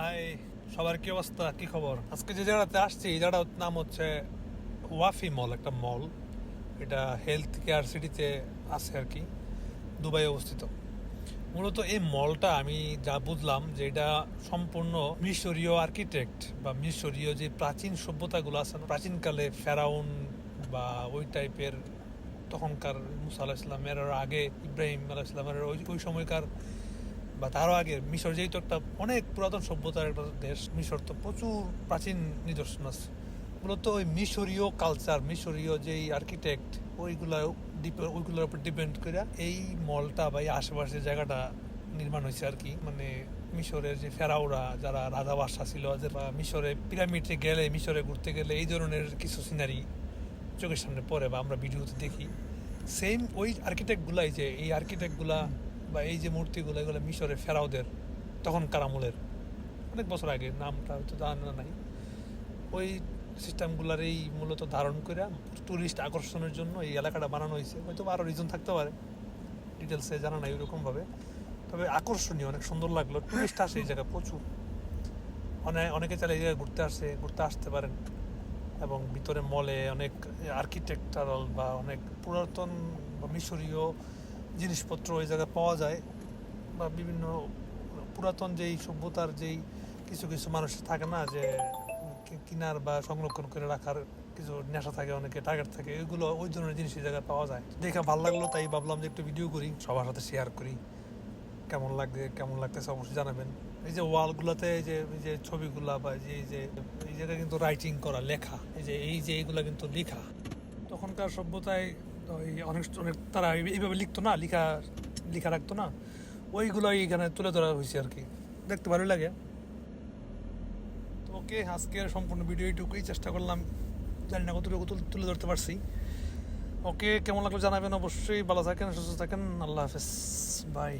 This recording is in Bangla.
হাই, সবার কি অবস্থা, কি খবর? আজকে যে জায়গাতে আসছি এই জায়গাটার নাম হচ্ছে ওয়াফি মল, একটা মল। এটা হেলথ কেয়ার সিটিতে আছে আর কি, দুবাই অবস্থিত। মূলত এই মলটা আমি যা বুঝলাম যে এটা সম্পূর্ণ মিশরীয় আর্কিটেক্ট বা মিশরীয় যে প্রাচীন সভ্যতাগুলো আছে না, প্রাচীনকালে ফেরাউন বা ওই টাইপের, তখনকার মুসা আলাহ ইসলামের আগে ইব্রাহিম আলাহ ইসলামের ওই ওই সময়কার বা তারও আগে মিশর যেহেতু একটা অনেক পুরাতন সভ্যতার একটা দেশ, মিশর তো প্রচুর প্রাচীন নিদর্শন আছে। মূলত ওই মিশরীয় কালচার, মিশরীয় যেই আর্কিটেক্ট, ওইগুলোর উপর ডিপেন্ড করে এই মলটা বা এই আশেপাশের জায়গাটা নির্মাণ হয়েছে আর কি। মানে মিশরের যে ফেরাওরা যারা রাজা বাদশাহ ছিল, যে বা মিশরে পিরামিডে গেলে, মিশরে ঘুরতে গেলে এই ধরনের কিছু সিনারি চোখের সামনে পড়ে বা আমরা ভিডিওতে দেখি। সেম ওই আর্কিটেক্টগুলাই, যে এই আর্কিটেক্টগুলা বা এই যে মূর্তিগুলো, এগুলো মিশরের ফেরাওদের তখনকার আমলের, অনেক বছর আগে, নামটা হয়তো জানা নাই। ওই সিস্টেমগুলার এই মূলত ধারণ করে টুরিস্ট আকর্ষণের জন্য এই এলাকাটা বানানো হয়েছে। হয়তো আরও রিজন থাকতে পারে, ডিটেলসে জানা নাই ওইরকমভাবে। তবে আকর্ষণীয়, অনেক সুন্দর লাগলো। টুরিস্ট আসে এই জায়গায় প্রচুর, অনেকে চাইলে এই জায়গায় ঘুরতে আসতে পারেন। এবং ভিতরে মলে অনেক আর্কিটেকচারাল বা অনেক পুরাতন বা মিশরীয় জিনিসপত্র ওই জায়গায় পাওয়া যায়। বা বিভিন্ন পুরাতন যেই সভ্যতার যেই কিছু কিছু মানুষ থাকে না, যে কিনার বা সংরক্ষণ করে রাখার কিছু নেশা থাকে, অনেকে টার্গেট থাকে, ওইগুলো ওই ধরনের জিনিস এই জায়গায় পাওয়া যায়। দেখে ভালো লাগলো, তাই ভাবলাম যে একটু ভিডিও করি, সবার সাথে শেয়ার করি। কেমন লাগতেছে অবশ্যই জানাবেন। এই যে ওয়ালগুলোতে এই যে ছবিগুলা বা এই জায়গায় কিন্তু রাইটিং করা, লেখা, এই যে এইগুলা কিন্তু লেখা তখনকার সভ্যতায়। ওই অনেক অনেক তারা এইভাবে লিখতো না, লিখা রাখতো না, ওইগুলো এখানে তুলে ধরা হয়েছে আর কি। দেখতে ভালো লাগে। তো ওকে, আজকের সম্পূর্ণ ভিডিও এইটুকুই চেষ্টা করলাম, জানি না কতটুকু তুলে ধরতে পারছি। ওকে, কেমন লাগলো জানাবেন অবশ্যই। ভালো থাকেন, সুস্থ থাকেন, আল্লাহ হাফেজ, বাই।